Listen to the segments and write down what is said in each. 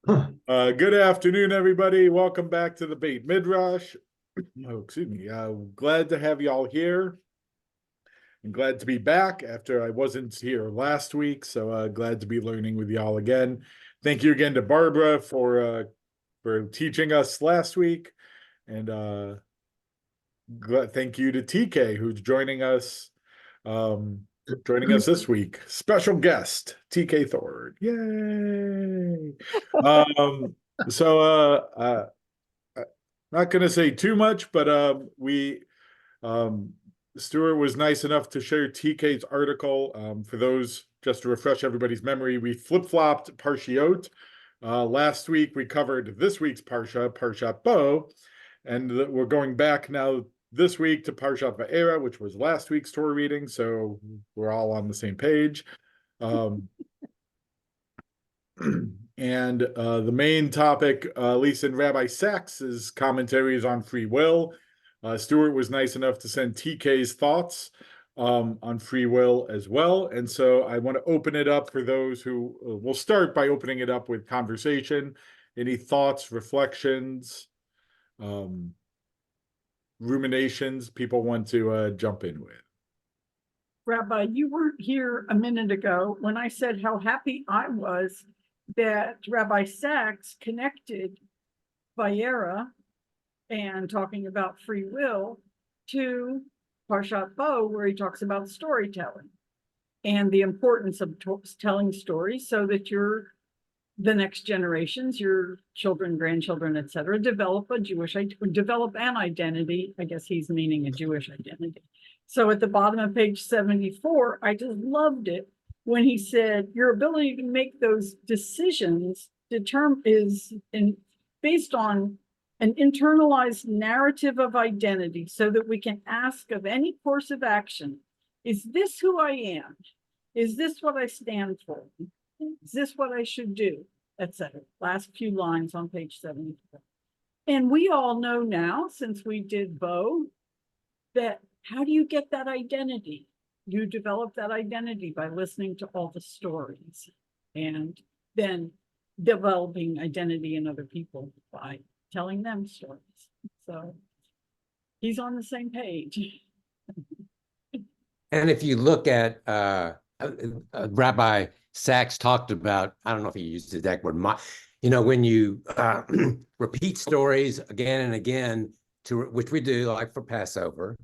Good afternoon, everybody. Welcome back to the Beit Midrash. Oh, excuse me. Glad to have you all here. I'm glad to be back after I wasn't here last week, so glad to be learning with y'all again. Thank you again to Barbara for teaching us last week, and thank you to TK who's joining us this week. Special guest TK Thord. Yay! So not going to say too much, but Stuart was nice enough to share TK's article. For those, just to refresh everybody's memory, we flip-flopped Parshiot. Last week we covered this week's Parshat Bo, and we're going back now this week to Parshat Va'era, which was last week's Torah reading, so we're all on the same page. And the main topic, at least in Rabbi Sacks' commentaries on free will, Stuart was nice enough to send TK's thoughts on free will as well. And so I want to open it up for those who will start by opening it up with conversation. Any thoughts, reflections, ruminations people want to jump in with? Rabbi, you weren't here a minute ago when I said how happy I was that Rabbi Sacks connected Va'era and talking about free will to Parshat Bo, where he talks about storytelling and the importance of telling stories so that the next generations, your children, grandchildren, etc., develop an identity. I guess he's meaning a Jewish identity. So at the bottom of page 74, I just loved it when he said, your ability to make those decisions is based on an internalized narrative of identity so that we can ask of any course of action, is this who I am? Is this what I stand for? Is this what I should do? Etc. Last few lines on page 74. And we all know now, since we did Bo, that how do you get that identity? You develop that identity by listening to all the stories and then developing identity in other people by telling them stories. So he's on the same page. And if you look at Rabbi Sacks talked about, I don't know if he used the exact word, when you repeat stories again and again, which we do, like for Passover,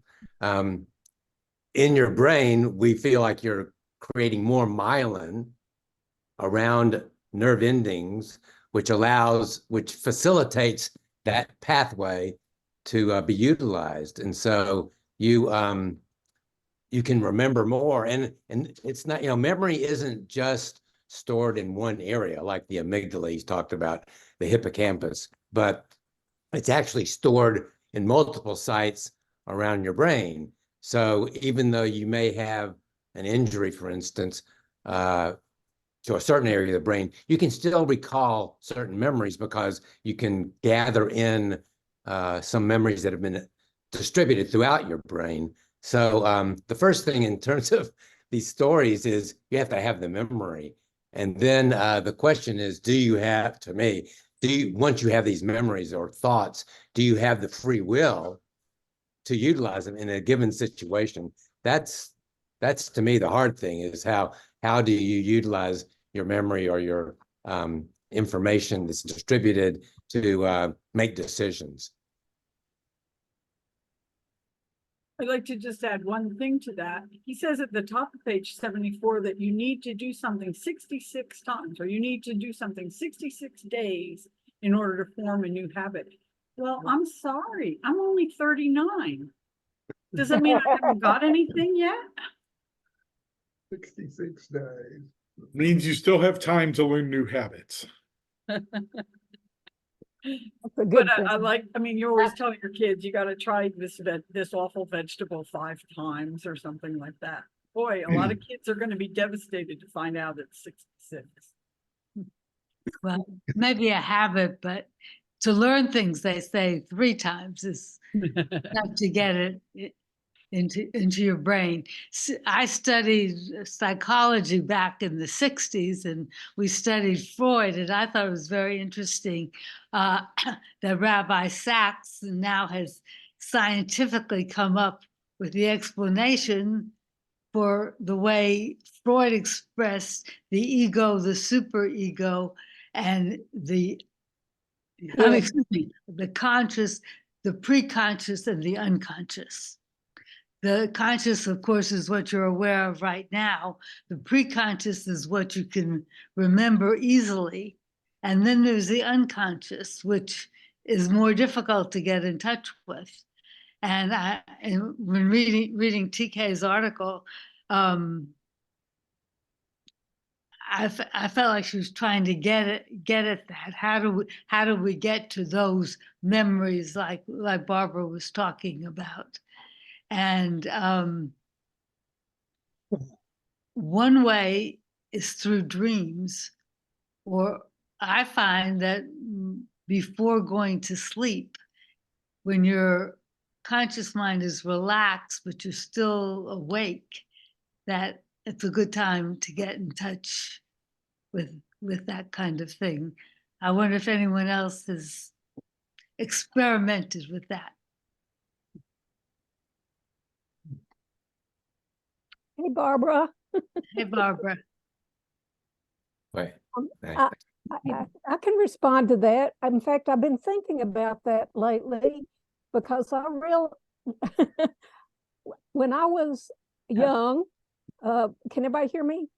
in your brain, we feel like you're creating more myelin around nerve endings, which facilitates that pathway to be utilized. And so you can remember more, and it's not, memory isn't just stored in one area like the amygdala he's talked about, the hippocampus, but it's actually stored in multiple sites around your brain. So even though you may have an injury, for instance, to a certain area of the brain, you can still recall certain memories because you can gather in some memories that have been distributed throughout your brain. So the first thing in terms of these stories is you have to have the memory. And then the question is, once you have these memories or thoughts, do you have the free will to utilize them in a given situation? That's to me the hard thing, is how do you utilize your memory or your information that's distributed to make decisions. I'd like to just add one thing to that. He says at the top of page 74 that you need to do something 66 times, or you need to do something 66 days in order to form a new habit. Well, I'm sorry, I'm only 39. Does that mean I haven't got anything yet? 66 days. Means you still have time to learn new habits. But you always tell your kids, you got to try this awful vegetable 5 times or something like that. Boy, a lot of kids are going to be devastated to find out it's 66. Well, maybe a habit, but to learn things, they say 3 times is not to get it. into your brain. I studied psychology back in the 60s, and we studied Freud, and I thought it was very interesting that Rabbi Sacks now has scientifically come up with the explanation for the way Freud expressed the ego, the superego, and the excuse me, the conscious, the pre-conscious, and the unconscious. The conscious, of course, is what you're aware of right now. The pre-conscious is what you can remember easily. And then there's the unconscious, which is more difficult to get in touch with. And when reading TK's article, I felt like she was trying to get at that. How do we get to those memories like Barbara was talking about? And one way is through dreams, or I find that before going to sleep, when your conscious mind is relaxed, but you're still awake, that it's a good time to get in touch with that kind of thing. I wonder if anyone else has experimented with that. Hey, Barbara. Hey, Barbara. Right. I can respond to that. In fact, I've been thinking about that lately because when I was young, can everybody hear me?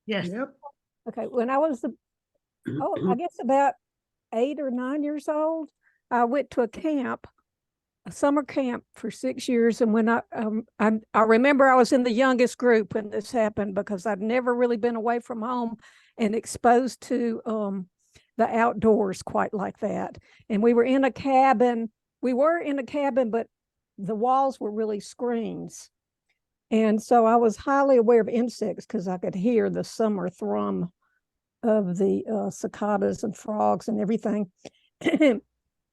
Yes. Yep. Okay, when I was, I guess about 8 or 9 years old, I went to a summer camp for 6 years. And when I remember I was in the youngest group when this happened because I'd never really been away from home and exposed to the outdoors quite like that. And we were in a cabin. But the walls were really screens. And so I was highly aware of insects because I could hear the summer thrum of the cicadas and frogs and everything.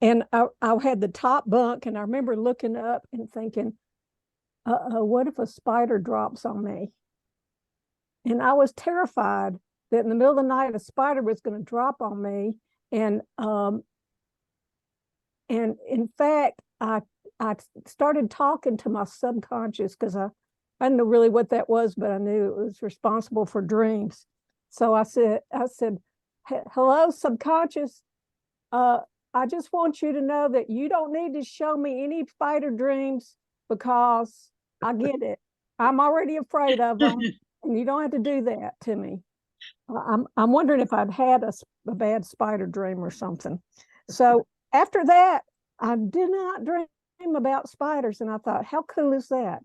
And I had the top bunk, and I remember looking up and thinking, what if a spider drops on me? And I was terrified that in the middle of the night, a spider was going to drop on me. And in fact, I started talking to my subconscious because I didn't know really what that was, but I knew it was responsible for dreams. So I said, hello, subconscious. I just want you to know that you don't need to show me any spider dreams because I get it. I'm already afraid of them, and you don't have to do that to me. I'm wondering if I'd had a bad spider dream or something. So after that, I did not dream about spiders, and I thought, how cool is that?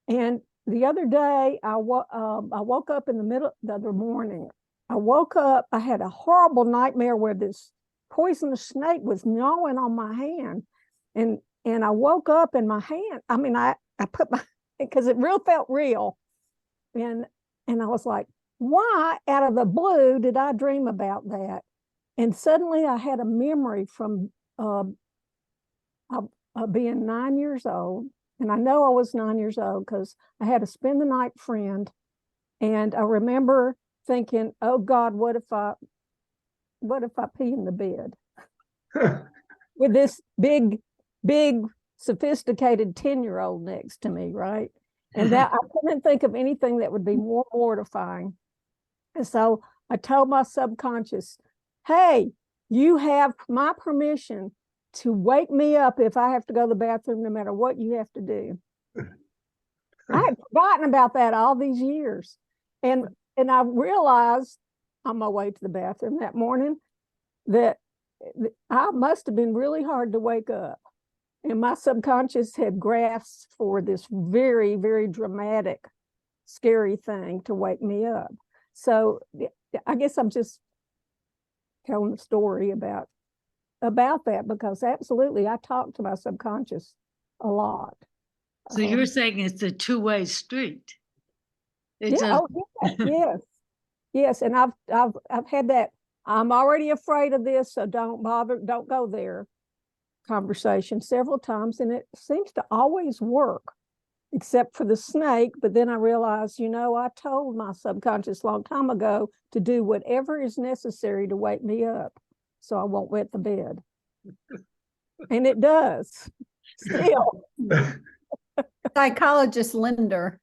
And the other day, I woke up in the other morning. I woke up, I had a horrible nightmare where this poisonous snake was gnawing on my hand. And I woke up in my hand. I mean, I put because it felt real. And I was like, why out of the blue did I dream about that? And suddenly I had a memory from being 9 years old. And I know I was 9 years old because I had a spend the night friend. And I remember thinking, oh God, what if I pee in the bed? With this big, sophisticated 10-year-old next to me, right? And that I couldn't think of anything that would be more mortifying. And so I told my subconscious, hey, you have my permission to wake me up if I have to go to the bathroom, no matter what you have to do. I had forgotten about that all these years. And I realized on my way to the bathroom that morning that I must have been really hard to wake up. And my subconscious had grasped for this very, very dramatic, scary thing to wake me up. So I guess I'm just telling a story about that because absolutely I talk to my subconscious a lot. So you're saying it's a two-way street. Yes. And I've had that. I'm already afraid of this, so don't go there conversation several times, and it seems to always work. except for the snake. But then I realized, I told my subconscious a long time ago to do whatever is necessary to wake me up so I won't wet the bed. And it does still. Psychologist Linder.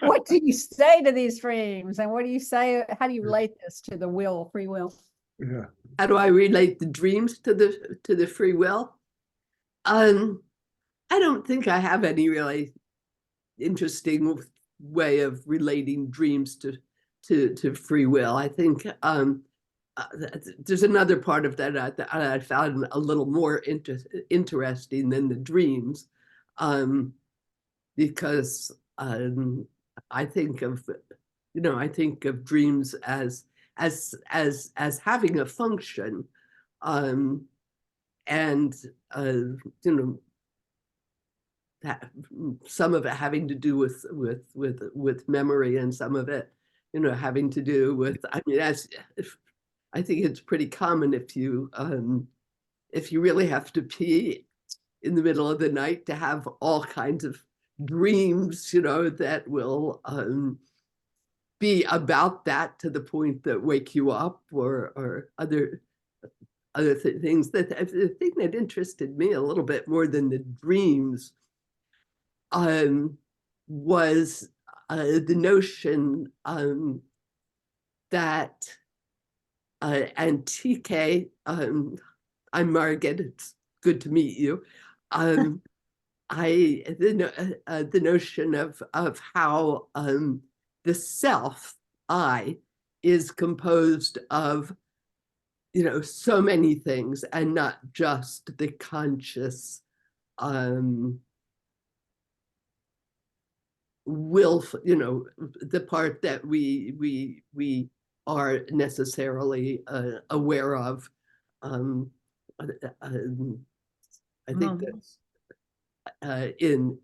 What do you say to these dreams, and what do you say? How do you relate this to the free will? Yeah. How do I relate the dreams to the free will? I don't think I have any really interesting way of relating dreams to free will. I think there's another part of that I found a little more interesting than the dreams, because I think of dreams as having a function, and that some of it having to do with memory, and some of it having to do with, I mean, I think it's pretty common if you really have to pee in the middle of the night, to have all kinds of dreams, that will be about that, to the point that wake you up, or other things. The thing that interested me a little bit more than the dreams was the notion that, and TK, I'm Margaret, it's good to meet you. The notion of how the self, I, is composed of so many things, and not just the conscious will, the part that we are necessarily aware of. I think that's in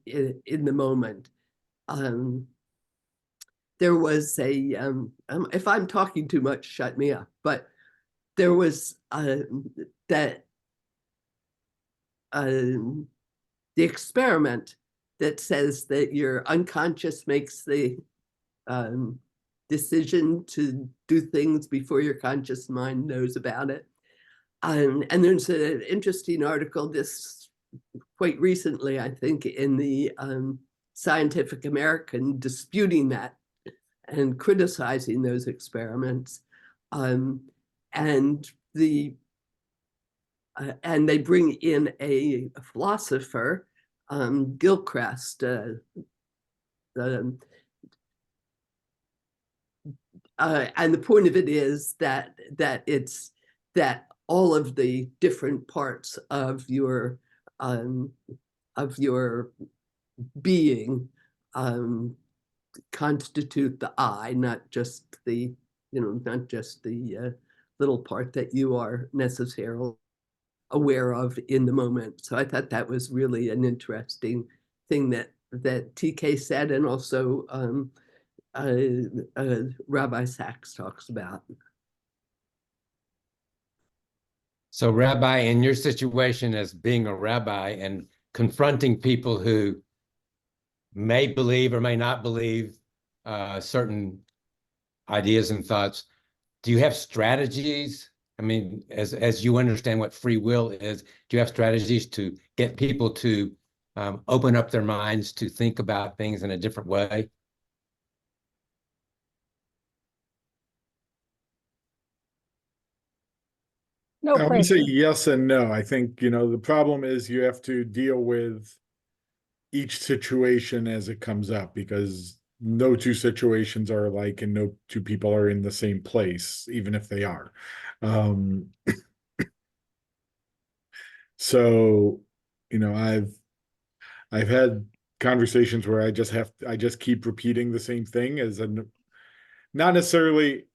the moment. There was a if I'm talking too much, shut me up. But there was the experiment that says that your unconscious makes the decision to do things before your conscious mind knows about it. And there's an interesting article this quite recently, I think, in the Scientific American, disputing that and criticizing those experiments. And they bring in a philosopher, Gilchrist, and the point of it is that it's that all of the different parts of your being constitute the I, not just the little part that you are necessarily aware of in the moment. So I thought that was really an interesting thing that TK said, and also Rabbi Sacks talks about. So, Rabbi, in your situation as being a rabbi and confronting people who may believe or may not believe certain ideas and thoughts, do you have strategies? I mean, as you understand what free will is, do you have strategies to get people to open up their minds to think about things in a different way? No I would say pressure. yes and no. I think, the problem is you have to deal with each situation as it comes up, because no two situations are alike, and no two people are in the same place, even if they are. So, I've had conversations where I just keep repeating the same thing, not necessarily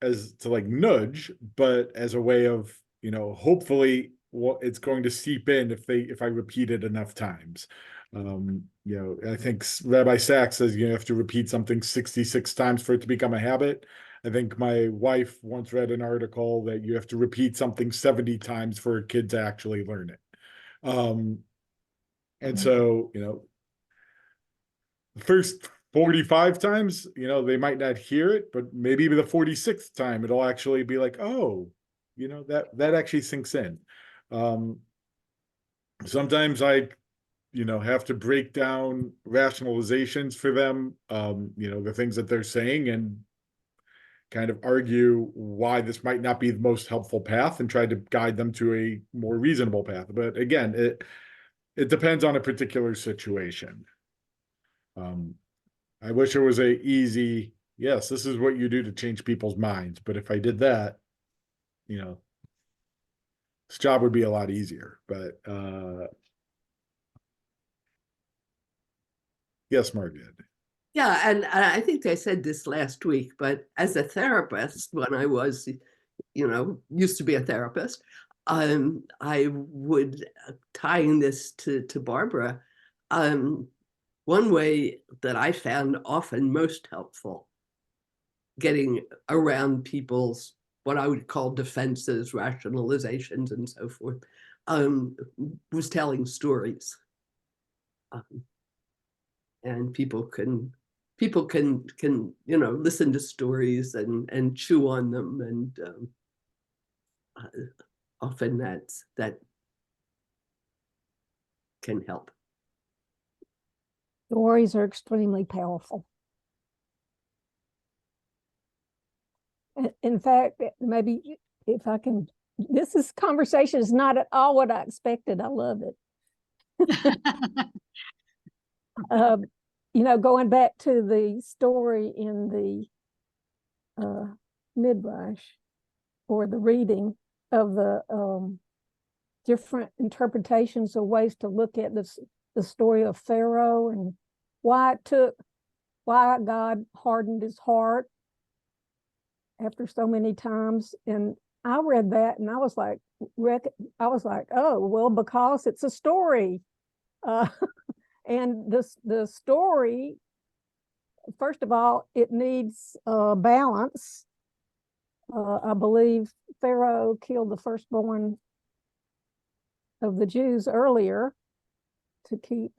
as to like nudge, but as a way of, hopefully it's going to seep in if I repeat it enough times. I think Rabbi Sacks says you have to repeat something 66 times for it to become a habit. I think my wife once read an article that you have to repeat something 70 times for a kid to actually learn it. And so, the first 45 times, they might not hear it, but maybe the 46th time, it'll actually be like, oh, that actually sinks in. Sometimes I have to break down rationalizations for them, the things that they're saying, and kind of argue why this might not be the most helpful path and try to guide them to a more reasonable path. But again, it depends on a particular situation. I wish it was a easy, yes, this is what you do to change people's minds. But if I did that, this job would be a lot easier. But yes, Margaret. Yeah, and I think I said this last week, but as a therapist, when I was, used to be a therapist, I would, tying this to Barbara, one way that I found often most helpful getting around people's what I would call defenses, rationalizations, and so forth, was telling stories. And people can listen to stories and chew on them, and often that can help. Stories are extremely powerful. In fact, maybe if I can, conversation is not at all what I expected. I love it. Going back to the story in the Midrash, or the reading of the different interpretations of ways to look at the story of Pharaoh, and why God hardened his heart after so many times. And I read that and I was like, oh, well, because it's a story. And the story, first of all, it needs balance. I believe Pharaoh killed the firstborn of the Jews earlier to keep,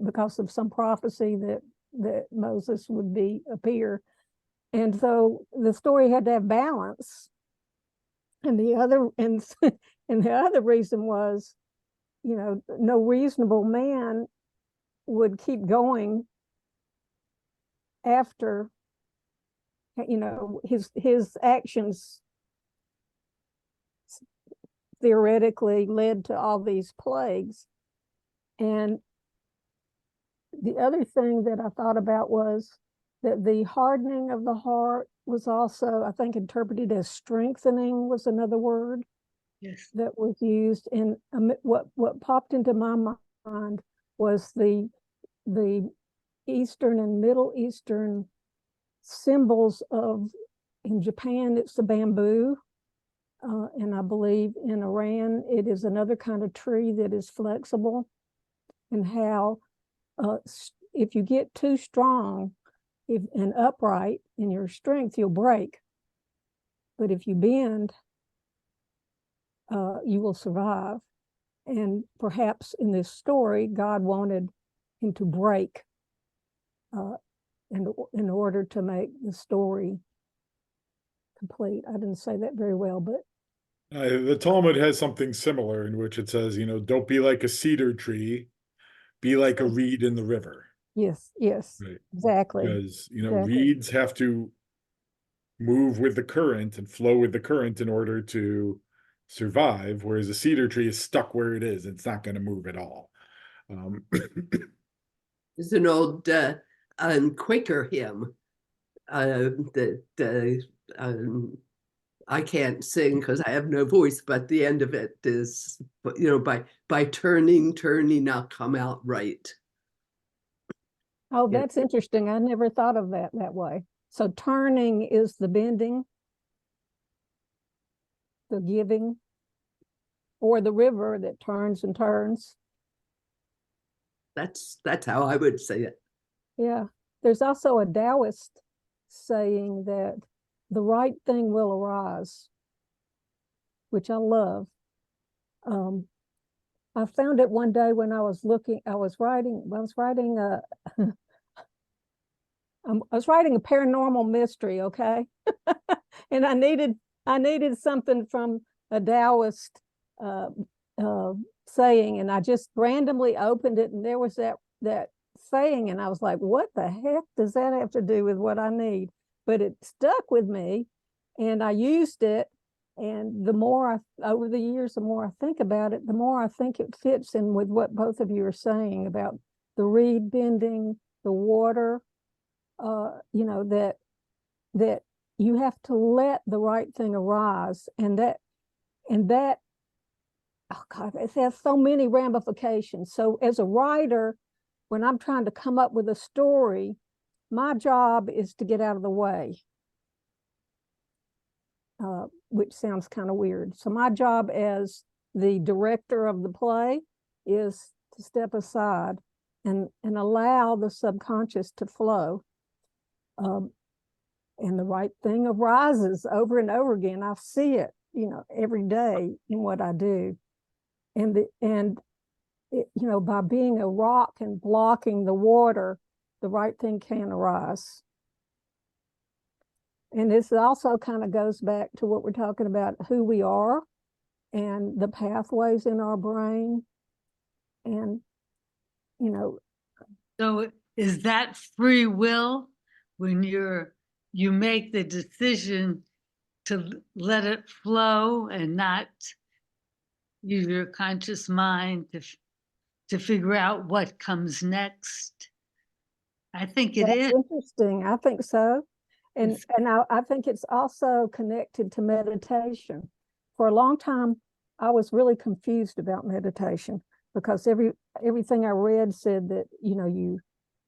because of some prophecy that Moses would appear. And so the story had to have balance. And the other reason was, no reasonable man would keep going after, his actions theoretically led to all these plagues. And the other thing that I thought about was that the hardening of the heart was also, I think, interpreted as strengthening was another word. Yes. That was used. And what popped into my mind was the Eastern and Middle Eastern symbols of, in Japan, it's the bamboo. And I believe in Iran, it is another kind of tree that is flexible, and how if you get too strong and upright in your strength, you'll break. But if you bend, you will survive. And perhaps in this story, God wanted him to break in order to make the story complete. I didn't say that very well, but The Talmud has something similar in which it says, don't be like a cedar tree, be like a reed in the river. yes, Right. exactly. Because, Exactly. reeds have to move with the current and flow with the current in order to survive, whereas a cedar tree is stuck where it is. It's not going to move at all. There's an old Quaker hymn that I can't sing because I have no voice, but the end of it is, by turning, I'll come out right. Oh, that's interesting. I never thought of that way. So turning is the bending, the giving, or the river that turns and turns. That's how I would say it. Yeah. There's also a Taoist saying that the right thing will arise, which I love. I found it one day when I was writing a I was writing a paranormal mystery, okay? And I needed something from a Taoist saying, and I just randomly opened it, and there was that saying, and I was like, what the heck does that have to do with what I need? But it stuck with me, and I used it. And the more over the years, the more I think about it, the more I think it fits in with what both of you are saying about the reed bending, the water, you know, that you have to let the right thing arise, and that, oh God, it has so many ramifications. So as a writer, when I'm trying to come up with a story, my job is to get out of the way, which sounds kind of weird. So my job as the director of the play is to step aside and allow the subconscious to flow. And the right thing arises over and over again. I see it, you know, every day in what I do. And it, you know, by being a rock and blocking the water, the right thing can arise. And this also kind of goes back to what we're talking about, who we are and the pathways in our brain. And, you know. So is that free will when you make the decision to let it flow and not use your conscious mind to figure out what comes next? I think it is. That's interesting. I think so. And I think it's also connected to meditation. For a long time, I was really confused about meditation because everything I read said that, you know,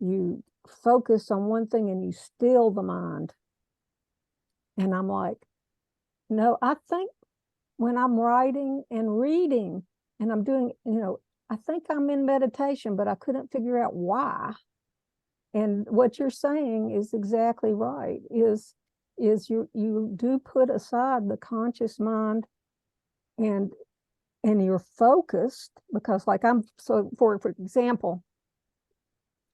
you focus on one thing and you still the mind. And I'm like, no, I think when I'm writing and reading and I'm doing, you know, I think I'm in meditation, but I couldn't figure out why. And what you're saying is exactly right, is you do put aside the conscious mind and you're focused, because like for example,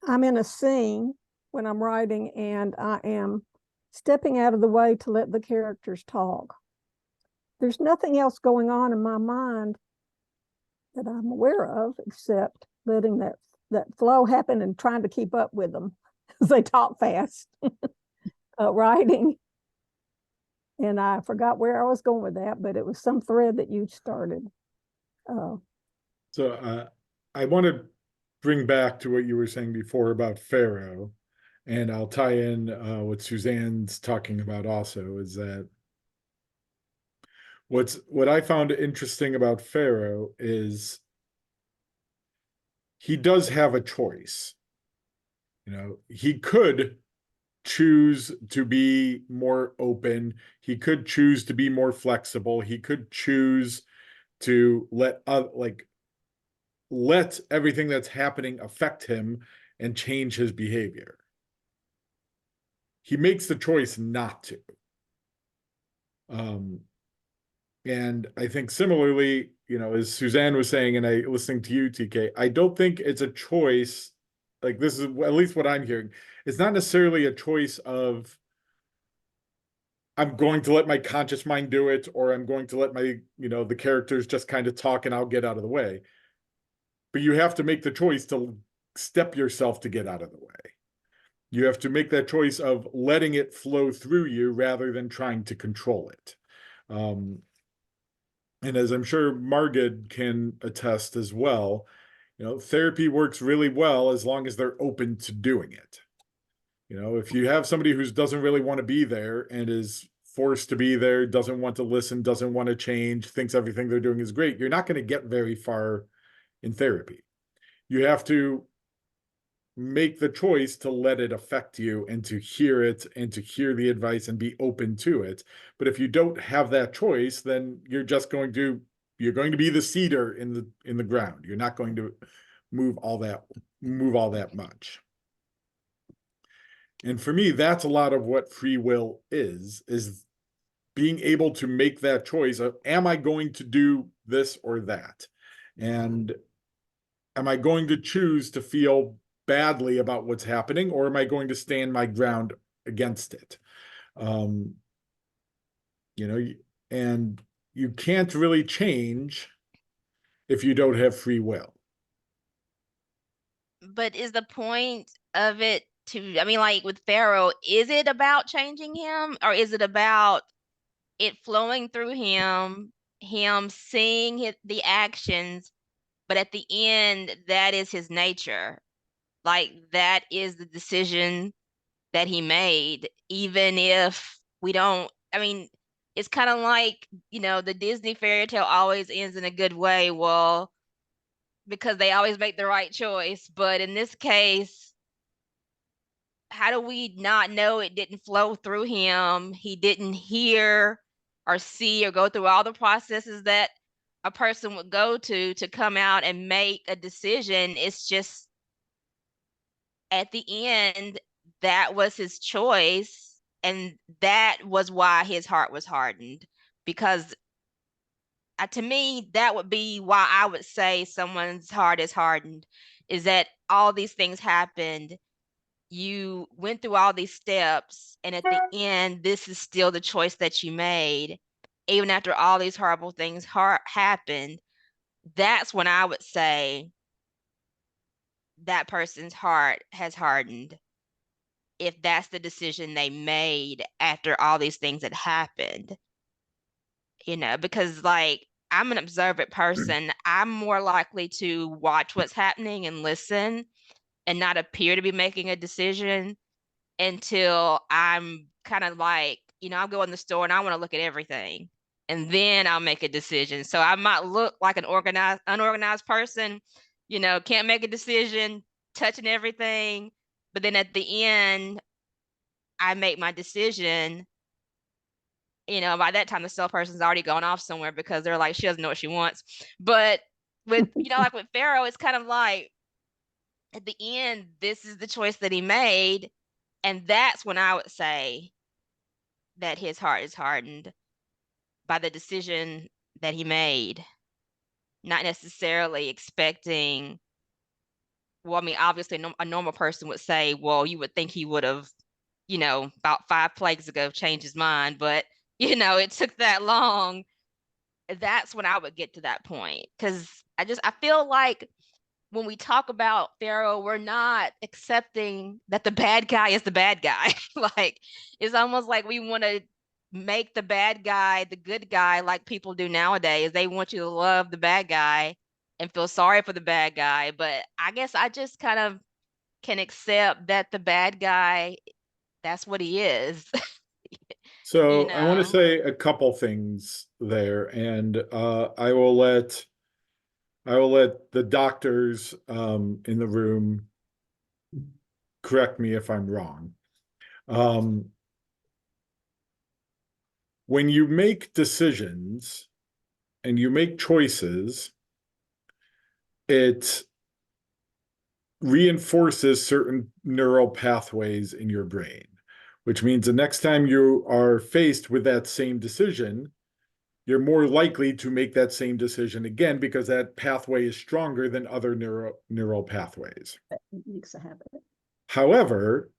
I'm in a scene when I'm writing and I am stepping out of the way to let the characters talk. There's nothing else going on in my mind that I'm aware of except letting that flow happen and trying to keep up with them as they talk fast, writing. And I forgot where I was going with that, but it was some thread that you started. So I want to bring back to what you were saying before about Pharaoh, and I'll tie in what Suzanne's talking about also, is that what I found interesting about Pharaoh is he does have a choice. You know, he could choose to be more open. He could choose to be more flexible. He could choose to let everything that's happening affect him and change his behavior. He makes the choice not to. And I think similarly, you know, as Suzanne was saying, and I listening to you, TK, I don't think it's a choice. Like, this is at least what I'm hearing. It's not necessarily a choice of I'm going to let my conscious mind do it, or I'm going to let my, you know, the characters just kind of talk and I'll get out of the way. But you have to make the choice to step yourself to get out of the way. You have to make that choice of letting it flow through you rather than trying to control it. And as I'm sure Margaret can attest as well, you know, therapy works really well as long as they're open to doing it. You know, if you have somebody who doesn't really want to be there and is forced to be there, doesn't want to listen, doesn't want to change, thinks everything they're doing is great, you're not going to get very far in therapy. You have to make the choice to let it affect you and to hear it and to hear the advice and be open to it. But if you don't have that choice, then you're going to be the cedar in the ground. You're not going to move all that much. And for me, that's a lot of what free will is being able to make that choice of, am I going to do this or that? And am I going to choose to feel badly about what's happening, or am I going to stand my ground against it? You know, and you can't really change if you don't have free will. But is the point of it to, I mean, like with Pharaoh, is it about changing him, or is it about it flowing through him seeing the actions, but at the end, that is his nature. Like that is the decision that he made, even if we don't, I mean, it's kind of like, the Disney fairy tale always ends in a good way. Well, because they always make the right choice. But in this case, how do we not know it didn't flow through him? He didn't hear or see or go through all the processes that a person would go to come out and make a decision. It's just at the end, that was his choice. And that was why his heart was hardened. Because to me, that would be why I would say someone's heart is hardened, is that all these things happened. You went through all these steps, and at the end, this is still the choice that you made, even after all these horrible things happened. That's when I would say that person's heart has hardened, if that's the decision they made after all these things had happened. Because like I'm an observant person, I'm more likely to watch what's happening and listen and not appear to be making a decision until I'm kind of like, I'll go in the store and I want to look at everything, and then I'll make a decision. So I might look like an unorganized person, can't make a decision, touching everything. But then at the end, I make my decision. By that time, the salesperson's already gone off somewhere because they're like, she doesn't know what she wants. But with, like with Pharaoh, it's kind of like, at the end, this is the choice that he made. And that's when I would say that his heart is hardened by the decision that he made, not necessarily expecting. Well, I mean, obviously, a normal person would say, well, you would think he would have, about 5 plagues ago changed his mind. But, it took that long. That's when I would get to that point. Because I feel like when we talk about Pharaoh, we're not accepting that the bad guy is the bad guy. Like, it's almost like we want to make the bad guy the good guy, like people do nowadays. They want you to love the bad guy and feel sorry for the bad guy. But I guess I just kind of can accept that the bad guy, that's what he is. So I want to say a couple things there, and I will let the doctors in the room correct me if I'm wrong. When you make decisions and you make choices, it reinforces certain neural pathways in your brain, which means the next time you are faced with that same decision, you're more likely to make that same decision again because that pathway is stronger than other neural pathways. It makes a habit. However,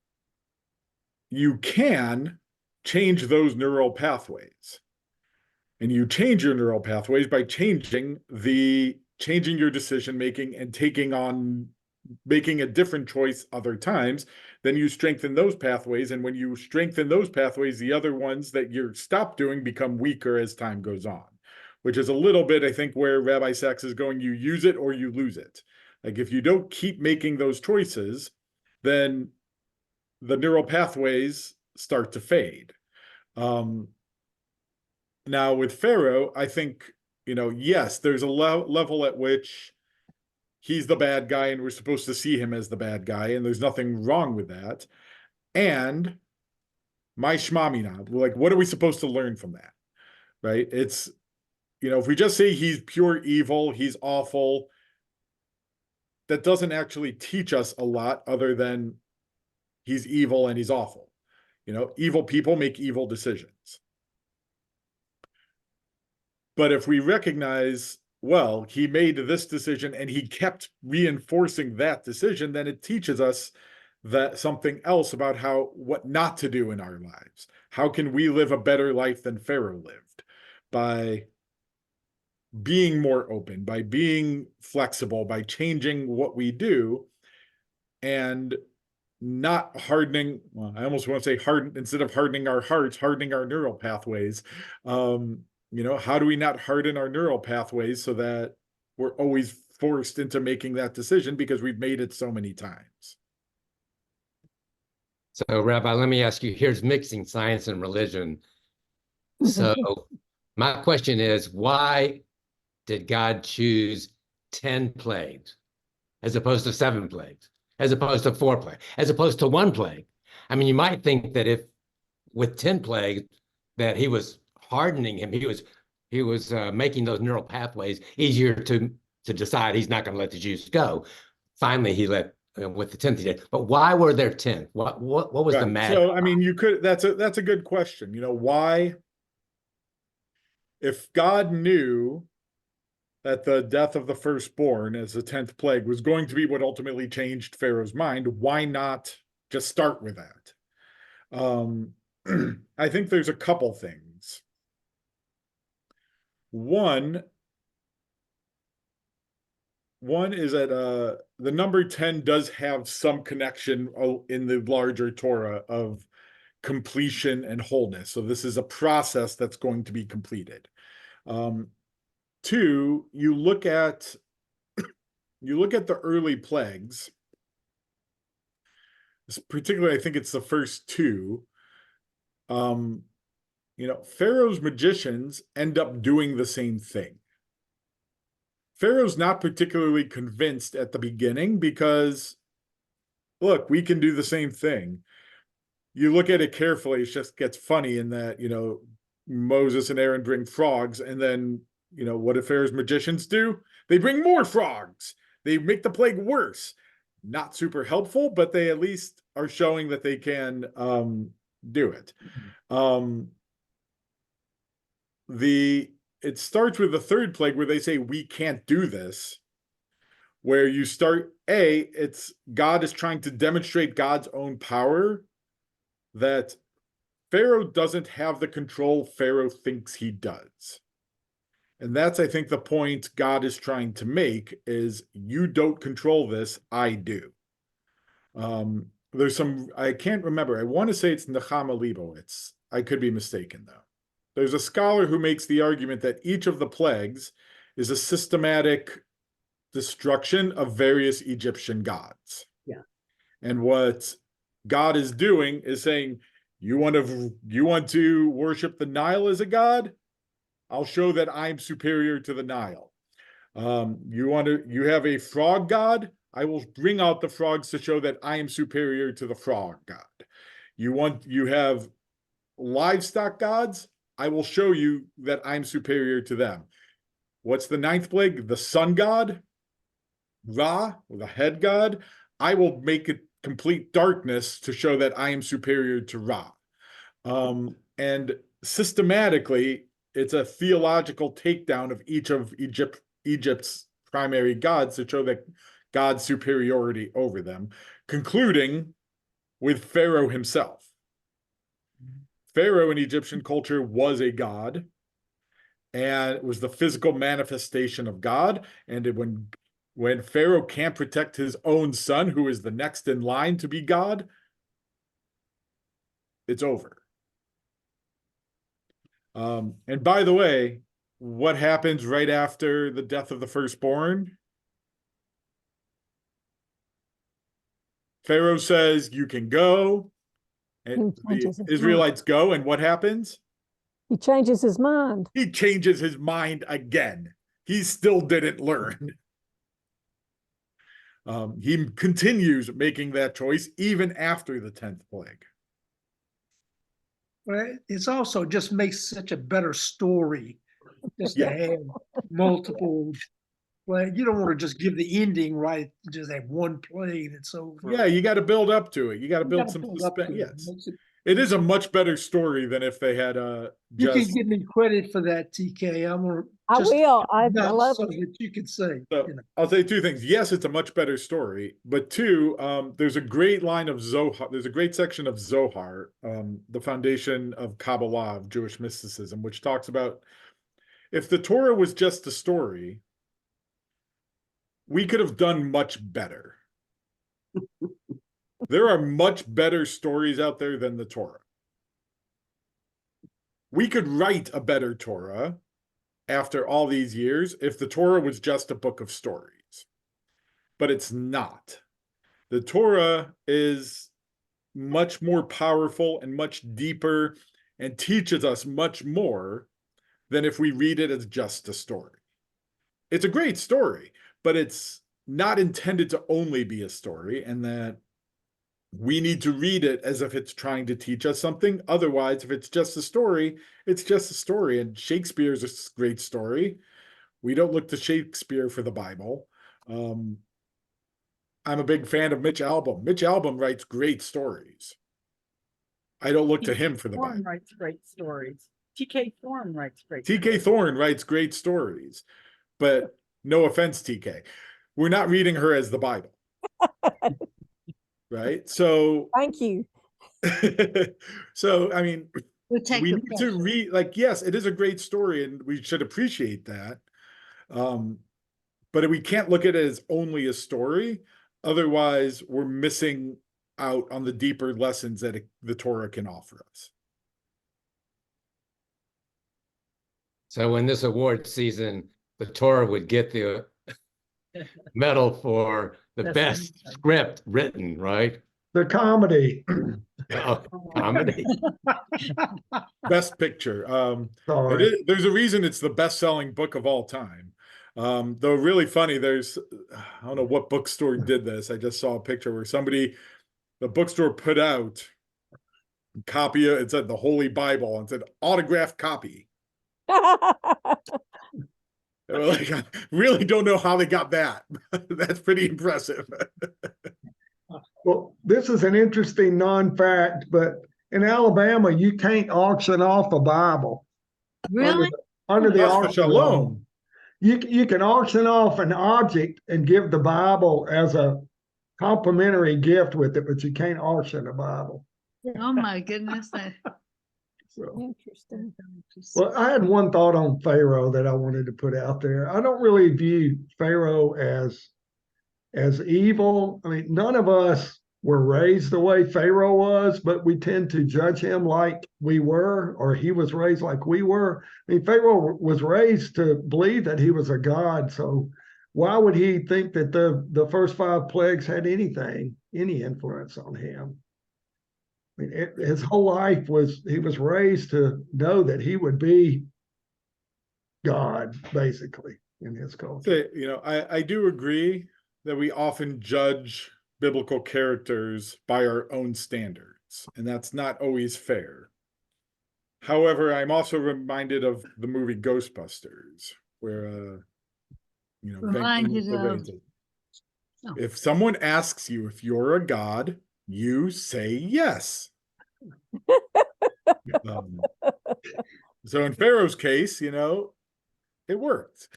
you can change those neural pathways. And you change your neural pathways by changing your decision making and making a different choice other times. Then you strengthen those pathways, and when you strengthen those pathways, the other ones that you're stopped doing become weaker as time goes on, which is a little bit, I think, where Rabbi Sacks is going. You use it or you lose it. Like if you don't keep making those choices, then the neural pathways start to fade. Now with Pharaoh, I think, yes, there's a level at which he's the bad guy and we're supposed to see him as the bad guy, and there's nothing wrong with that. And my shmamina, like, what are we supposed to learn from that? Right? It's, if we just say he's pure evil, he's awful, that doesn't actually teach us a lot other than he's evil and he's awful. Evil people make evil decisions. But if we recognize well, he made this decision and he kept reinforcing that decision, then it teaches us that something else about what not to do in our lives. How can we live a better life than Pharaoh lived? By being more open, by being flexible, by changing what we do, and not hardening. Well, I almost want to say harden, instead of hardening our hearts, hardening our neural pathways. How do we not harden our neural pathways so that we're always forced into making that decision because we've made it so many times? So, Rabbi, let me ask you, here's mixing science and religion. So my question is, why did God choose 10 plagues as opposed to 7 plagues, as opposed to 4 plagues, as opposed to 1 plague? I mean, you might think that if with 10 plagues that he was hardening him, he was making those neural pathways easier to decide he's not going to let the Jews go. Finally, he let with the 10th he did. But why were there 10? What was the magic? So I mean, you could, that's a good question. Why, if God knew that the death of the firstborn as the 10th plague was going to be what ultimately changed Pharaoh's mind, why not just start with that? I think there's a couple things. One is that the number 10 does have some connection in the larger Torah of completion and wholeness. So this is a process that's going to be completed. Two, you look at the early plagues, particularly I think it's the first 2. Pharaoh's magicians end up doing the same thing. Pharaoh's not particularly convinced at the beginning because, look, we can do the same thing. You look at it carefully, it just gets funny in that, Moses and Aaron bring frogs, and then, what do Pharaoh's magicians do? They bring more frogs. They make the plague worse. Not super helpful, but they at least are showing that they can do it. It starts with the 3rd plague where they say, we can't do this. Where you start, it's God is trying to demonstrate God's own power, that Pharaoh doesn't have the control Pharaoh thinks he does. And that's, I think, the point God is trying to make is, you don't control this, I do. There's some, I can't remember, I want to say it's Nechama Leibowitz. I could be mistaken, though. There's a scholar who makes the argument that each of the plagues is a systematic destruction of various Egyptian gods. Yeah. And what God is doing is saying, you want to worship the Nile as a god? I'll show that I'm superior to the Nile. You have a frog god? I will bring out the frogs to show that I am superior to the frog god. You have livestock gods? I will show you that I'm superior to them. What's the 9th plague? The sun god? Ra, the head god? I will make it complete darkness to show that I am superior to Ra. And systematically, it's a theological takedown of each of Egypt's primary gods to show that God's superiority over them, concluding with Pharaoh himself. Pharaoh in Egyptian culture was a god, and it was the physical manifestation of God. And when Pharaoh can't protect his own son, who is the next in line to be God, it's over. And by the way, what happens right after the death of the firstborn? Pharaoh says, you can go. And the Israelites go, and what happens? He changes his mind. He changes his mind again. He still didn't learn. He continues making that choice even after the 10th plague. But it's also just makes such a better story just to have multiple plague. You don't want to just give the ending right, just have one plague that's over. Yeah, you got to build up to it. You got to build some suspense. Yes. It is a much better story than if they had You can just. give me credit for that, TK. I'm gonna I just will. I nuts love so it. that you can say, So you know. I'll say two things. Yes, it's a much better story, but two, there's a great line of Zohar. There's a great section of Zohar, the foundation of Kabbalah, of Jewish mysticism, which talks about if the Torah was just a story, we could have done much better. There are much better stories out there than the Torah. We could write a better Torah after all these years if the Torah was just a book of stories. But it's not. The Torah is much more powerful and much deeper and teaches us much more than if we read it as just a story. It's a great story, but it's not intended to only be a story, and that we need to read it as if it's trying to teach us something. Otherwise, if it's just a story, it's just a story. And Shakespeare's a great story. We don't look to Shakespeare for the Bible. I'm a big fan of Mitch Albom. Mitch Albom writes great stories. I don't look to him for the Thorne Bible. writes great stories. TK Thorne writes great TK Thorne writes great stories, but no offense, TK, we're not reading her as the Bible. Right? So, Thank you. so I mean, We'll take we the need to pressure. read, like, yes, it is a great story and we should appreciate that. But we can't look at it as only a story. Otherwise, we're missing out on the deeper lessons that the Torah can offer us. So in this award season, the Torah would get the medal for the best script written, right? The comedy. Oh, comedy. Best picture. Sorry. There's a reason it's the best-selling book of all time. Though really funny, I don't know what bookstore did this. I just saw a picture where the bookstore put out a copy of, it said the Holy Bible and said autographed copy. Like, I really don't know how they got that. That's pretty impressive. Well, this is an interesting non-fact, but in Alabama, you can't auction off a Bible. Really? Under the Just for auction law. shalom. You can auction off an object and give the Bible as a complimentary gift with it, but you can't auction a Bible. Oh, my goodness. So, Interesting. well, I had one thought on Pharaoh that I wanted to put out there. I don't really view Pharaoh as evil. I mean, none of us were raised the way Pharaoh was, but we tend to judge him like we were, or he was raised like we were. I mean, Pharaoh was raised to believe that he was a god. So why would he think that the first 5 plagues had any influence on him? I mean, his whole life he was raised to know that he would be God, basically, in his culture. So, I do agree that we often judge biblical characters by our own standards, and that's not always fair. However, I'm also reminded of the movie Ghostbusters, where Reminded of. if someone asks you if you're a god, you say yes. So in Pharaoh's case, it worked.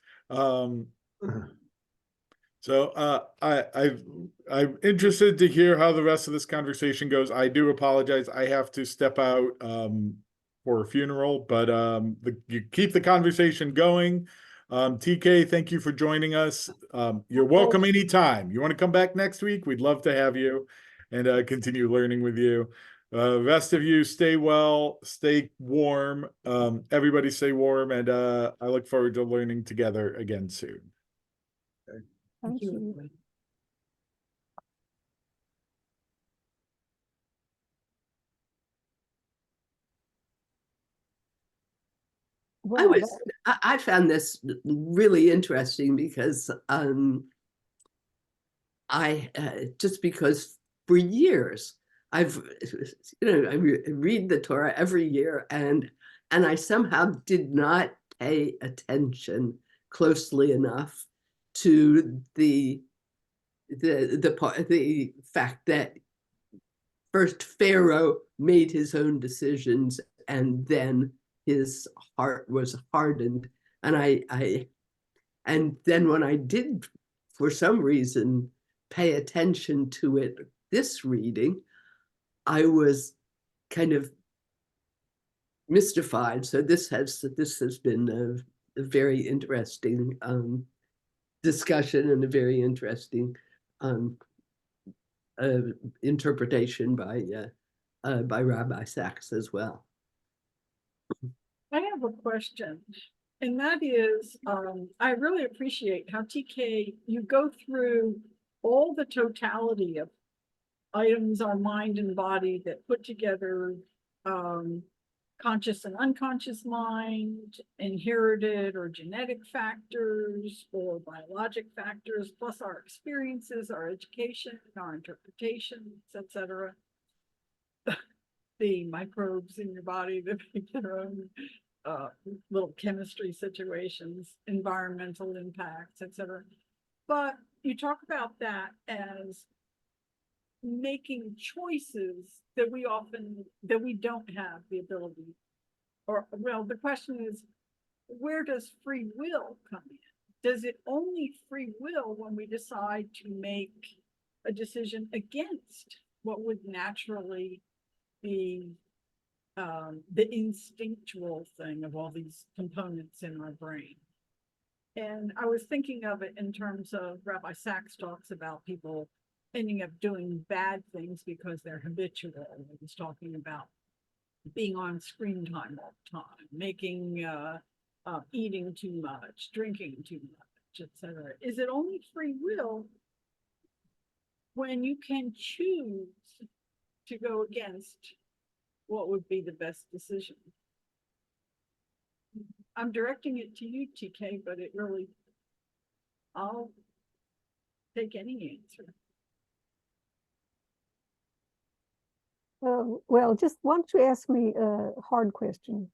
So I'm interested to hear how the rest of this conversation goes. I do apologize. I have to step out for a funeral, but you keep the conversation going. TK, thank you for joining us. You're welcome anytime. You want to come back next week? We'd love to have you and continue learning with you. Rest of you, stay well, stay warm. Everybody stay warm, and I look forward to learning together again soon. Thank you. Wow, I found this really interesting because just because for years I read the Torah every year and I somehow did not pay attention closely enough to the fact that first Pharaoh made his own decisions, and then his heart was hardened. And then when I did, for some reason, pay attention to it, this reading, I was kind of mystified. So this has been a very interesting discussion and a very interesting interpretation by Rabbi Sacks as well. I have a question, and that is, I really appreciate how TK, you go through all the totality of items on mind and body that put together conscious and unconscious mind, inherited or genetic factors or biologic factors, plus our experiences, our education, our interpretations, etc. The microbes in your body that make their own little chemistry situations, environmental impacts, etc. But you talk about that as making choices that we don't have the ability, or, well, the question is, where does free will come in? Does it only free will when we decide to make a decision against what would naturally be the instinctual thing of all these components in our brain? And I was thinking of it in terms of Rabbi Sacks talks about people ending up doing bad things because they're habitual. He was talking about being on screen time all the time, making eating too much, drinking too much, etc. Is it only free will when you can choose to go against what would be the best decision? I'm directing it to you, TK, but it really, I'll take any answer. Well, just why don't you ask me a hard question?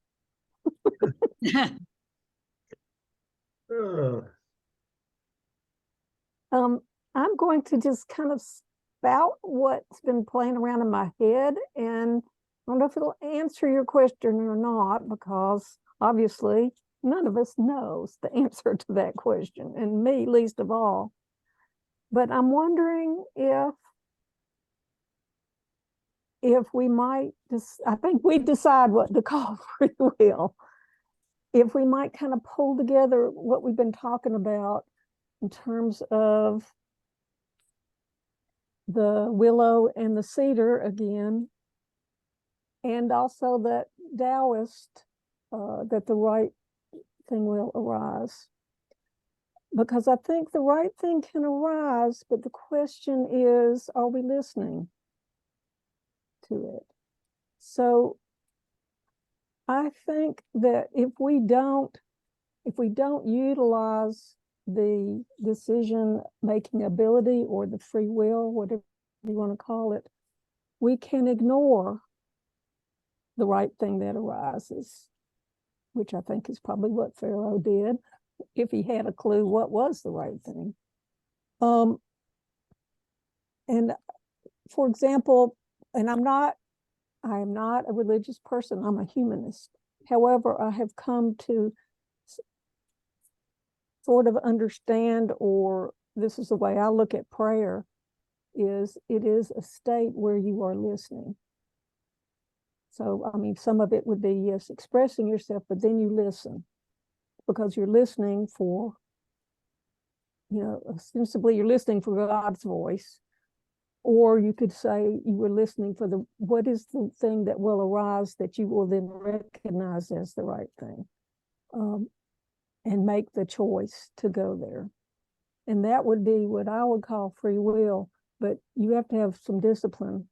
I'm going to just kind of spout what's been playing around in my head, and I don't know if it'll answer your question or not, because obviously none of us knows the answer to that question, and me least of all. But I'm wondering if we might just, I think we decide what to call free will, if we might kind of pull together what we've been talking about in terms of the willow and the cedar again, and also that Taoist, that the right thing will arise. Because I think the right thing can arise, but the question is, are we listening to it? So I think that if we don't utilize the decision-making ability or the free will, whatever you want to call it, we can ignore the right thing that arises, which I think is probably what Pharaoh did, if he had a clue what was the right thing. And for example, and I am not a religious person, I'm a humanist. However, I have come to sort of understand, or this is the way I look at prayer, is it is a state where you are listening. So, I mean, some of it would be, yes, expressing yourself, but then you listen, because you're listening for, ostensibly you're listening for God's voice. Or you could say you were listening for what is the thing that will arise that you will then recognize as the right thing, and make the choice to go there. And that would be what I would call free will, but you have to have some discipline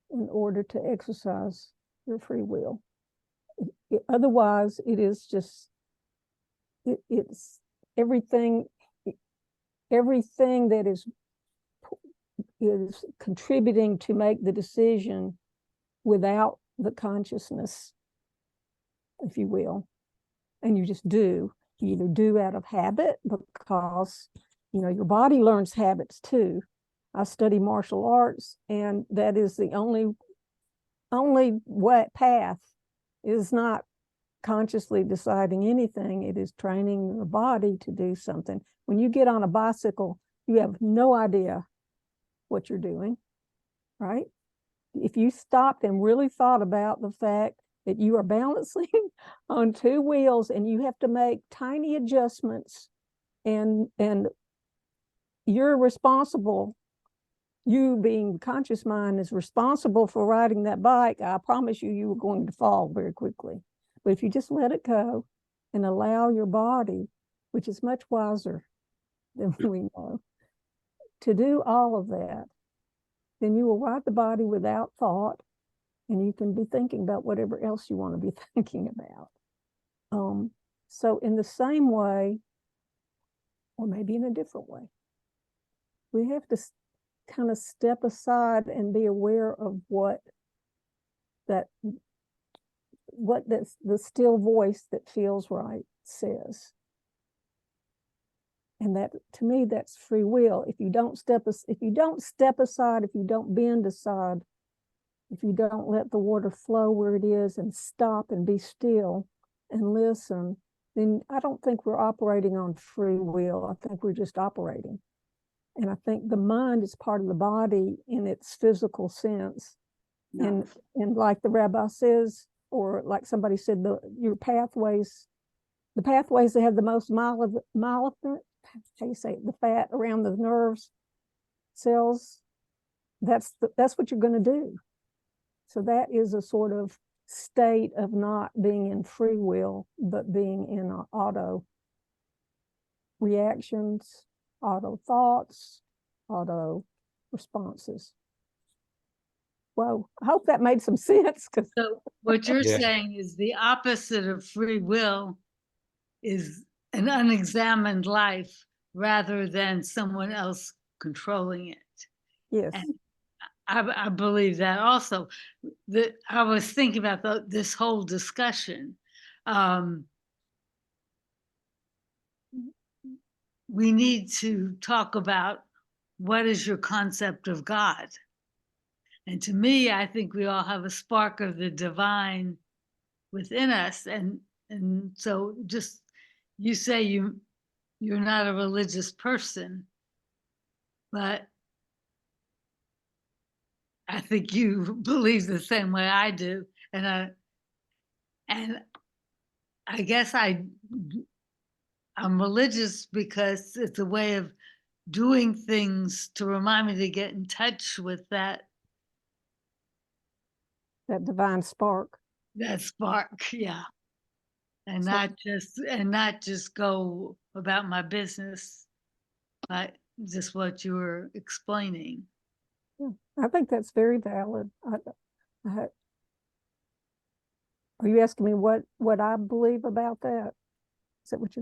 in order to exercise your free will. Otherwise, it is just, it's everything that is contributing to make the decision without the consciousness, if you will. And you just do. You either do out of habit, because your body learns habits too. I study martial arts, and that is the only only what path is not consciously deciding anything. It is training your body to do something. When you get on a bicycle, you have no idea what you're doing, right? If you stopped and really thought about the fact that you are balancing on two wheels and you have to make tiny adjustments, and you're responsible, you being the conscious mind is responsible for riding that bike, I promise you, you were going to fall very quickly. But if you just let it go and allow your body, which is much wiser than we know, to do all of that, then you will ride the body without thought, and you can be thinking about whatever else you want to be thinking about. So in the same way, or maybe in a different way, we have to kind of step aside and be aware of what that's the still voice that feels right says. And that, to me, that's free will. If you don't step aside, if you don't bend aside, if you don't let the water flow where it is and stop and be still and listen, then I don't think we're operating on free will. I think we're just operating. And I think the mind is part of the body in its physical sense. Yeah. And like the rabbi says, or like somebody said, your pathways, the pathways that have the most malignant, how you say it, the fat around the nerves cells, that's what you're going to do. So that is a sort of state of not being in free will, but being in auto reactions, auto thoughts, auto responses. Well, I hope that made some sense. So what you're saying is the opposite of free will is an unexamined life rather than someone else controlling it. Yes. And I believe that also. I was thinking about this whole discussion. We need to talk about what is your concept of God. And to me, I think we all have a spark of the divine within us. And so just, you say you're not a religious person, but I think you believe the same way I do. And I guess I'm religious because it's a way of doing things to remind me to get in touch with that divine spark. That spark, yeah. And not just go about my business, but just what you were explaining. Yeah, I think that's very valid. Are you asking me what I believe about that? Is that what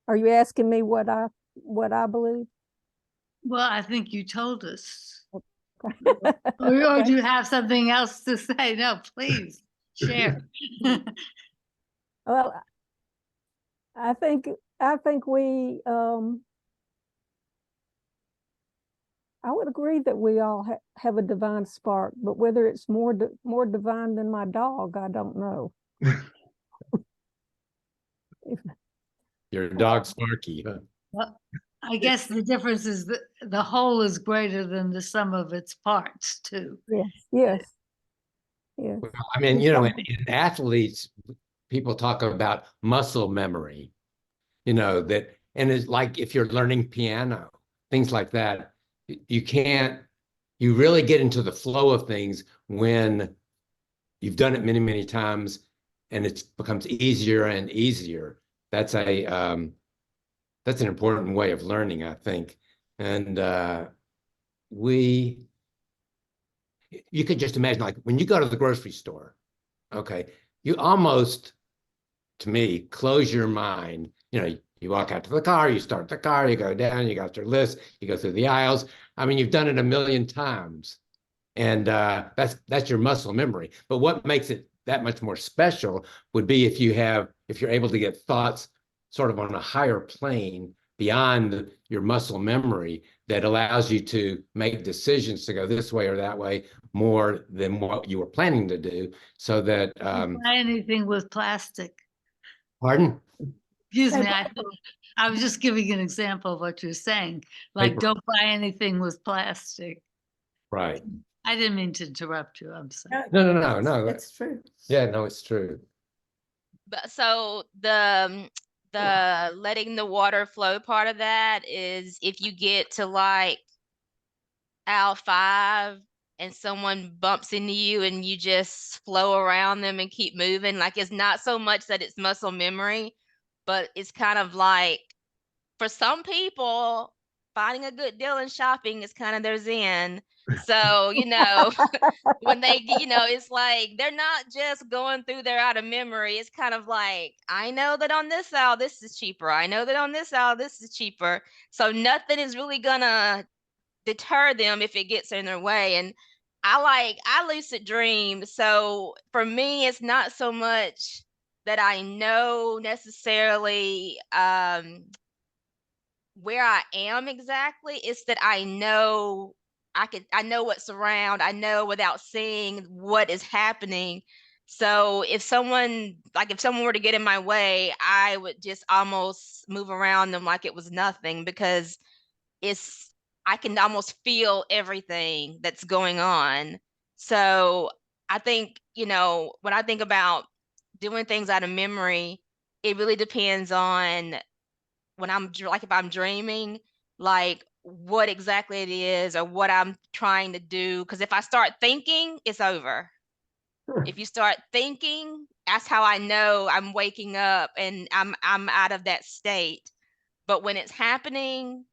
are you asking me what I believe? Well, I think you told us. Okay. Or do you have something else to say? No, please share. Well, I think we I would agree that we all have a divine spark, but whether it's more divine than my dog, I don't know. Your dog Sparky. Well, I guess the difference is that the whole is greater than the sum of its parts, too. Yes. Well, I mean, in athletes, people talk about muscle memory, and it's like if you're learning piano, things like that, you really get into the flow of things when you've done it many, many times and it becomes easier and easier. That's an important way of learning, I think. And you could just imagine, like when you go to the grocery store, okay, you almost, to me, close your mind. You walk out to the car, you start the car, you go down, you got your list, you go through the aisles. I mean, you've done it a million times, and that's your muscle memory. But what makes it that much more special would be if you're able to get thoughts sort of on a higher plane beyond your muscle memory that allows you to make decisions to go this way or that way more than what you were planning to do. So that, Don't buy anything with plastic. pardon? Excuse me, Hey, I was just giving an example of what you're saying. Like, Paper. don't buy anything with plastic. Right. I didn't mean to interrupt you. I'm sorry. No. It's true. Yeah, no, it's true. But so the letting the water flow part of that is if you get to like aisle 5 and someone bumps into you and you just flow around them and keep moving, like it's not so much that it's muscle memory, but it's kind of like for some people, finding a good deal in shopping is kind of their zen. So, when they, it's like they're not just going through there out of memory. It's kind of like, I know that on this aisle, this is cheaper. I know that on this aisle, this is cheaper. So nothing is really gonna deter them if it gets in their way. And I lucid dream. So for me, it's not so much that I know necessarily where I am exactly. It's that I know I know what's around. I know without seeing what is happening. So if someone were to get in my way, I would just almost move around them like it was nothing because it's I can almost feel everything that's going on. So I think, when I think about doing things out of memory, it really depends on when if I'm dreaming, like what exactly it is or what I'm trying to do. Because if I start thinking, it's over. If you start thinking, that's how I know I'm waking up and I'm out of that state. But when it's happening,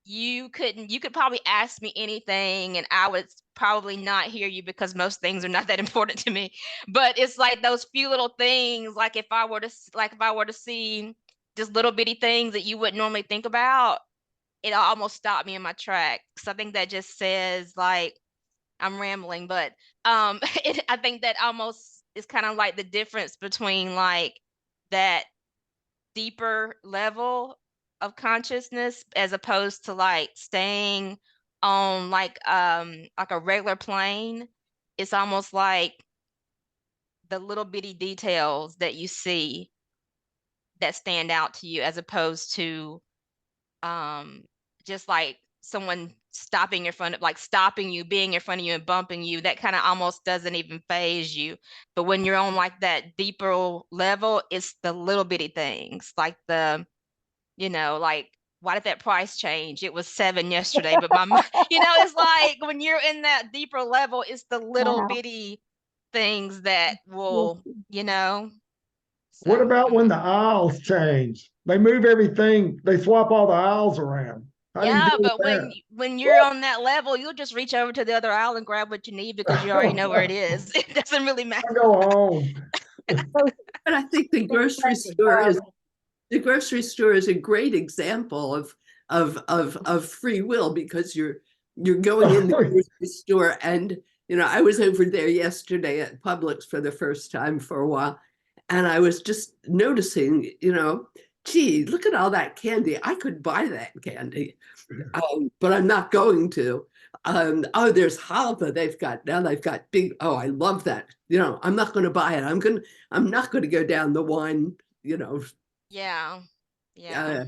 you could probably ask me anything and I would probably not hear you because most things are not that important to me. But it's like those few little things, like if I were to see just little bitty things that you wouldn't normally think about, it almost stopped me in my tracks. I think that just says like I'm rambling, but I think that almost is kind of like the difference between like that deeper level of consciousness as opposed to like staying on like a regular plane. It's almost like the little bitty details that you see that stand out to you as opposed to just like someone stopping you, being in front of you and bumping you. That kind of almost doesn't even phase you. But when you're on like that deeper level, it's the little bitty things like like why did that price change? It was 7 yesterday, but it's like when you're in that deeper level, it's the little Wow. bitty things that will, What so about when the aisles change? They move everything, they swap all the aisles around. How do you yeah, deal with but when that? when you're on that level, you'll just reach over to the other aisle and grab what you need because you already know where it is. It doesn't really matter. I go home. But I think the grocery store is a great example of free will because you're going in the grocery store and I was over there yesterday at Publix for the first time for a while and I was just noticing gee, look at all that candy. I could buy that candy, but I'm not going to. Oh, there's halva. They've got big. Oh, I love that. I'm not going to buy it. I'm not going to go down the wine. Yeah. Uh,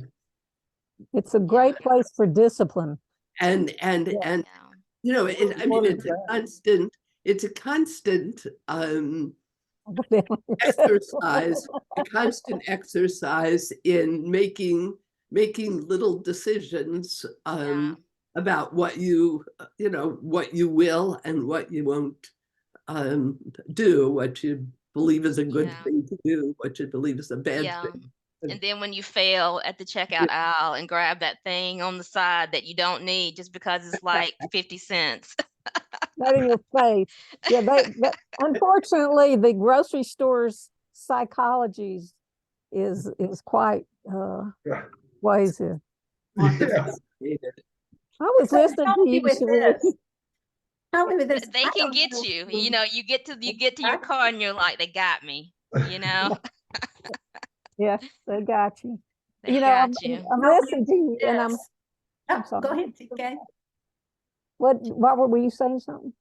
It's a great place for discipline. and Yeah. I mean, it's a constant exercise, a constant exercise in making little decisions about what you will and what you won't do, what you believe is a good Yeah. thing to do, what you believe is a bad Yeah. thing. And then when you fail at the checkout aisle and grab that thing on the side that you don't need just because it's like 50 cents. Right in your face. Yeah, unfortunately the grocery store's psychology is quite crazy. Yeah. I was listening Help to me you, with Sharice. this. Help me with this. They I can don't get know. you. You get to your car and you're like, they got me, Yes, they got you. you know, Got you. I'm Help me listening to you, and I'm Yes. Oh, sorry. go ahead, TK. What were you saying something?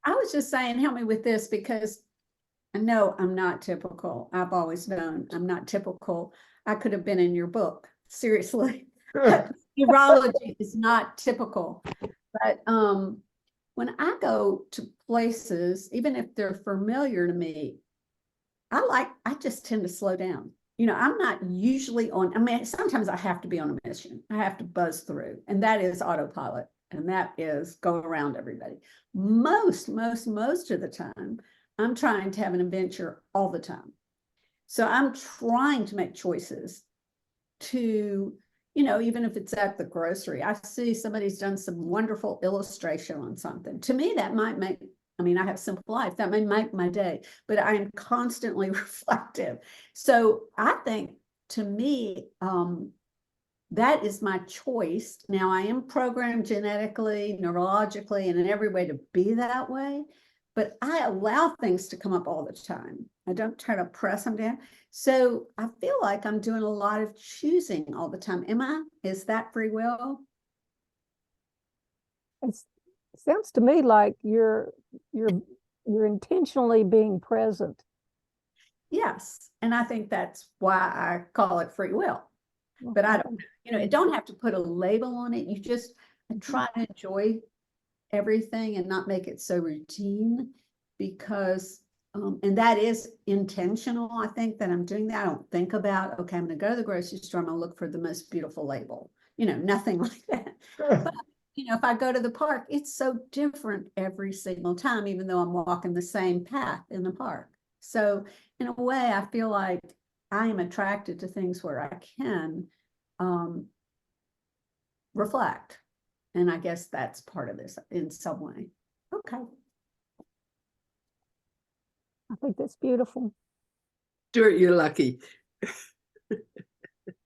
I was just saying, help me with this because I know I'm not typical. I've always known I'm not typical. I could have been in your book, seriously. Urology is not typical. But when I go to places, even if they're familiar to me, I just tend to slow down. You know, I'm not usually on, I mean, sometimes I have to be on a mission. I have to buzz through, and that is autopilot, and that is go around everybody. Most of the time, I'm trying to have an adventure all the time. So I'm trying to make choices to, you know, even if it's at the grocery, I see somebody's done some wonderful illustration on something. To me, that might make, I mean, I have a simple life, that may make my day, but I am constantly reflective. So I think, to me, that is my choice. Now, I am programmed genetically, neurologically, and in every way to be that way, but I allow things to come up all the time. I don't try to press them down. So I feel like I'm doing a lot of choosing all the time. Am I? Is that free will? It sounds to me like you're intentionally being present. Yes. And I think that's why I call it free will. But I don't, you know, it don't have to put a label on it. You just try to enjoy everything and not make it so routine, because and that is intentional. I think that I'm doing that. I don't think about, okay, I'm going to go to the grocery store, I'm going to look for the most beautiful label, you know, nothing like that. But you know, if I go to the park, it's so different every single time, even though I'm walking the same path in the park. So in a way, I feel like I am attracted to things where I can reflect. And I guess that's part of this in some way. Okay. I think that's beautiful. Stuart, you're lucky.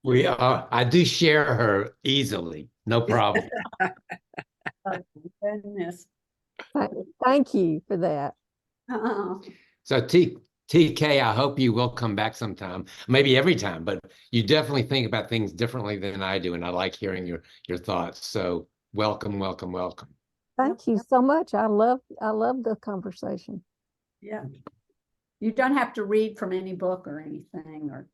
I do share her easily, no problem. Oh, goodness. Thank you for that. So TK, I hope you will come back sometime, maybe every time, but you definitely think about things differently than I do, and I like hearing your thoughts. So welcome. Thank you so much. I love the conversation. Yeah. You don't have to read from any book or anything or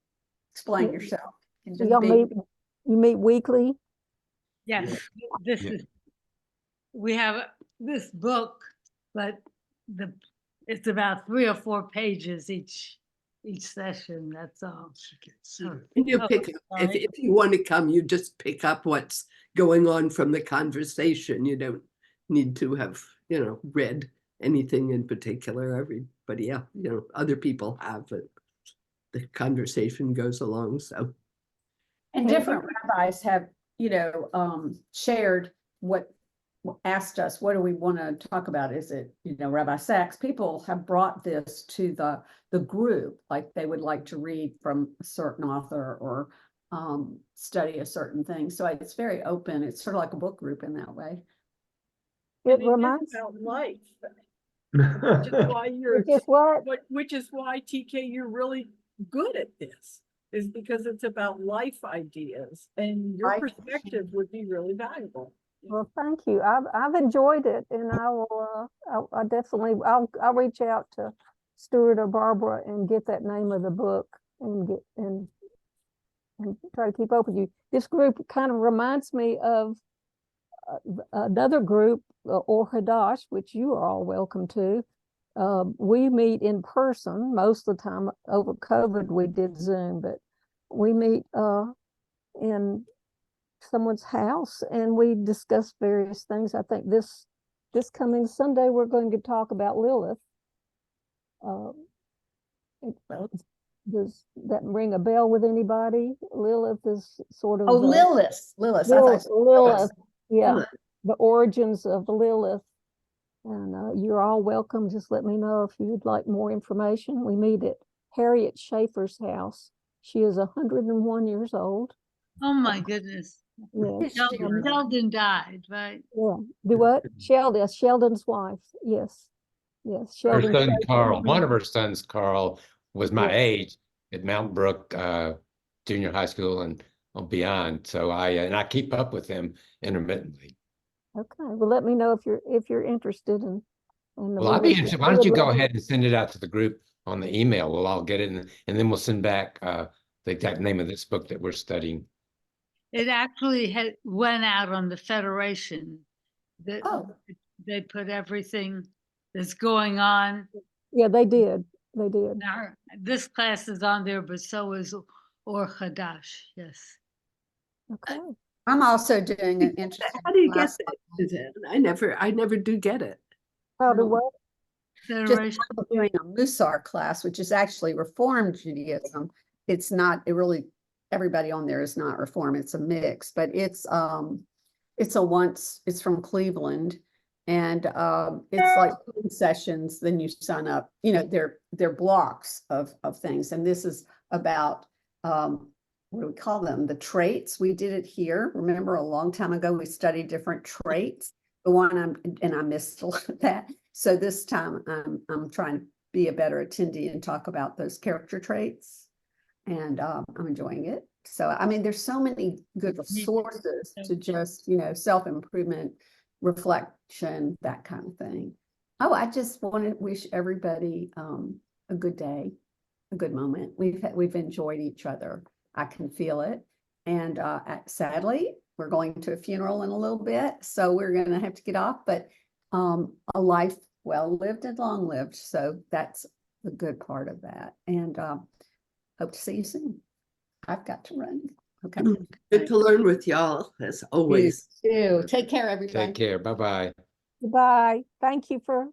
explain yourself. You just you meet weekly? Yes, we have this book, but it's about 3 or 4 pages each session. That's all. And you pick up, if you want to come, you just pick up what's going on from the conversation. You don't need to have, you know, read anything in particular. Everybody else, you know, other people have it. The conversation goes along. So, and different rabbis have, you know, shared asked us, what do we want to talk about? Is it, you know, Rabbi Sacks? People have brought this to the group, like they would like to read from a certain author or study a certain thing. So it's very open. It's sort of like a book group in that way. It reminds me about life. Which is why which is why TK, you're really good at this, is because it's about life ideas, and your perspective would be really valuable. Well, thank you. I've enjoyed it, and I will. I definitely. I'll reach out to Stuart or Barbara and get that name of the book and try to keep up with you. This group kind of reminds me of another group, or Hadash, which you are all welcome to. We meet in person most of the time. Over COVID, we did Zoom, but we meet in someone's house and we discuss various things. I think this coming Sunday we're going to talk about Lilith. Does that ring a bell with anybody? Lilith is sort of Lilith. Yeah, the origins of Lilith. And you're all welcome. Just let me know if you'd like more information. We meet at Harriet Schaefer's house. She is 101 years old. Oh my goodness. Yeah. Sheldon died, right? Yeah. Do what? Sheldon's wife. Yes. Her Sheldon son Carl, one of her sons, Carl, was my Yeah. age at Mountain Brook Junior High School, and on Beyond. So I keep up with them intermittently. Okay, well, let me know if you're interested in. Well, I'll be interested. Why don't you go ahead and send it out to the group on the email? We'll all get it, and then we'll send back the exact name of this book that we're studying. It actually went out on the Federation. That they put everything that's going on. Yeah, they did. They did. Now, this class is on there, but so is Or Hadash. Yes. Okay. I'm also doing an interesting How do you get class. it? I never do get it. How do what? Just Federation. doing a Musar class, which is actually Reformed Judaism. It's not, it really, everybody on there is not Reform, it's a mix, but it's from Cleveland. And it's like sessions, then you sign up, you know, they're blocks of things. And this is about, what do we call them? The traits. We did it here. Remember a long time ago, we studied different traits. The one I missed a lot of that. So this time I'm trying to be a better attendee and talk about those character traits. And I'm enjoying it. So, I mean, there's so many good sources to just, you know, self-improvement, reflection, that kind of thing. Oh, I just want to wish everybody a good day, a good moment. We've enjoyed each other. I can feel it. And sadly, we're going to a funeral in a little bit, so we're going to have to get off, but a life well lived and long lived. So that's the good part of that. And hope to see you soon. I've got to run. Okay. Good to learn with y'all, as always. You too. Take care, everybody. Take care. Bye-bye. Goodbye. Thank you for